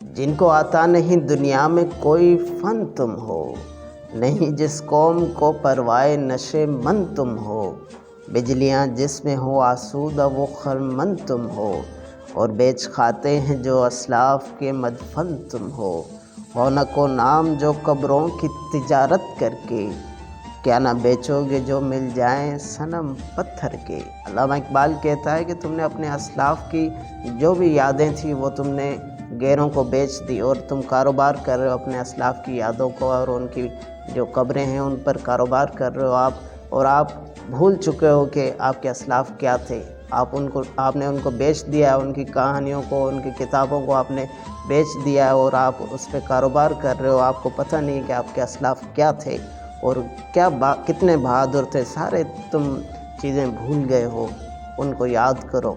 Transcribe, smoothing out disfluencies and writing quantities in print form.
جن کو آتا نہیں دنیا میں کوئی فن تم ہو، نہیں جس قوم کو پروائے نشے من تم ہو، بجلیاں جس میں ہو آسودہ وہ خرمن تم ہو، اور بیچ کھاتے ہیں جو اسلاف کے مدفن تم ہو رونق و نام جو قبروں کی تجارت کر کے، کیا نہ بیچو گے جو مل جائیں صنم پتھر کے۔ علامہ اقبال کہتا ہے کہ تم نے اپنے اسلاف کی جو بھی یادیں تھیں وہ تم نے غیروں کو بیچ دی، اور تم کاروبار کر رہے ہو اپنے اسلاف کی یادوں کو، اور ان کی جو قبریں ہیں ان پر کاروبار کر رہے ہو آپ، اور آپ بھول چکے ہو کہ آپ کے اسلاف کیا تھے۔ آپ نے ان کو بیچ دیا ہے، ان کی کہانیوں کو، ان کی کتابوں کو آپ نے بیچ دیا ہے، اور آپ اس پہ کاروبار کر رہے ہو۔ آپ کو پتہ نہیں کہ آپ کے اسلاف کیا تھے اور کتنے بہادر تھے، سارے تم چیزیں بھول گئے ہو، ان کو یاد کرو۔